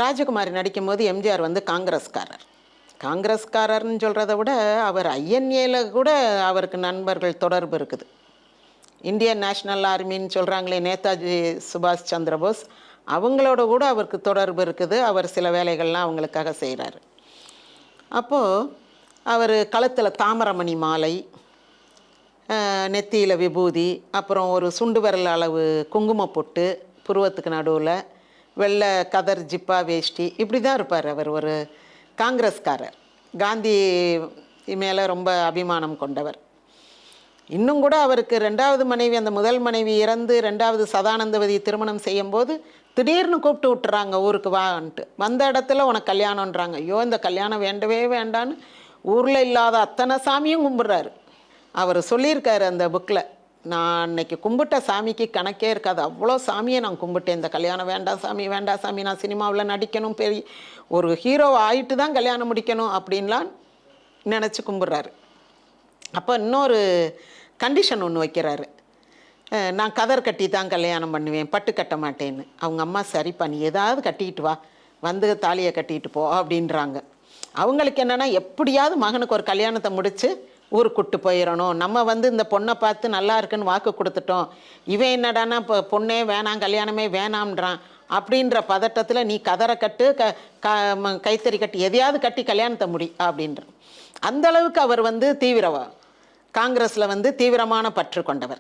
ராஜகுமாரி நடிக்கும்போது எம்ஜிஆர் வந்து காங்கிரஸ்காரர். காங்கிரஸ்காரர்ன்னு சொல்கிறத விட அவர் ஐஎன்ஏல கூட அவருக்கு நண்பர்கள் தொடர்பு இருக்குது. இந்தியன் நேஷனல் ஆர்மின்னு சொல்கிறாங்களே, நேதாஜி சுபாஷ் சந்திரபோஸ், அவங்களோட கூட அவருக்கு தொடர்பு இருக்குது. அவர் சில வேலைகள்லாம் அவங்களுக்காக செய்கிறாரு. அப்போது அவர் கழுத்தில் தாமரமணி மாலை, நெத்தியில் விபூதி, அப்புறம் ஒரு சுண்டு விரல் அளவு குங்குமப் பொட்டு புருவத்துக்கு நடுவில், வெள்ளை கதர் ஜிப்பா வேஷ்டி, இப்படி தான் இருப்பார். அவர் ஒரு காங்கிரஸ்காரர். காந்தி மேலே ரொம்ப அபிமானம் கொண்டவர். இன்னும் கூட அவருக்கு 2வது மனைவி, அந்த முதல் மனைவி இறந்து 2வது சதானந்தவதி திருமணம் செய்யும்போது திடீர்னு கூப்பிட்டு விட்டுறாங்க, ஊருக்கு வான்ட்டு. வந்த இடத்துல உனக்கு கல்யாணன்றாங்க. ஐயோ, இந்த கல்யாணம் வேண்டவே வேண்டான்னு ஊரில் இல்லாத அத்தனை சாமியும் கும்பிட்றாரு. அவர் சொல்லியிருக்காரு அந்த புக்கில், நான் அன்னைக்கு கும்பிட்ட சாமிக்கு கணக்கே இருக்காது, அவ்வளோ சாமியை நான் கும்பிட்டேன். இந்த கல்யாணம் வேண்டாம் சாமி, வேண்டாம் சாமி, நான் சினிமாவில் நடிக்கணும், பெரிய ஒரு ஹீரோ ஆகிட்டு தான் கல்யாணம் முடிக்கணும் அப்படின்லாம் நினச்சி கும்பிட்றாரு. அப்போ இன்னொரு கண்டிஷன் ஒன்று வைக்கிறாரு, நான் கதர் கட்டி தான் கல்யாணம் பண்ணுவேன், பட்டு கட்ட மாட்டேன்னு. அவங்க அம்மா, சரிப்பா நீ ஏதாவது கட்டிக்கிட்டு வா, வந்து தாலியை கட்டிக்கிட்டு போ அப்படின்றாங்க. அவங்களுக்கு என்னென்னா, எப்படியாவது மகனுக்கு ஒரு கல்யாணத்தை முடித்து ஊருக்கு கூட்டு போயிடணும், நம்ம வந்து இந்த பொண்ணை பார்த்து நல்லா இருக்குன்னு வாக்கு கொடுத்துட்டோம், இவன் என்னடானா இப்போ பொண்ணே வேணாம் கல்யாணமே வேணாம்ன்றான் அப்படின்ற பதட்டத்தில் நீ கதரை கட்டு, கைத்தறி கட்டி, எதையாவது கட்டி கல்யாணத்தை முடி அப்படின்ற அந்தளவுக்கு அவர் வந்து காங்கிரஸில் வந்து தீவிரமான பற்று கொண்டவர்.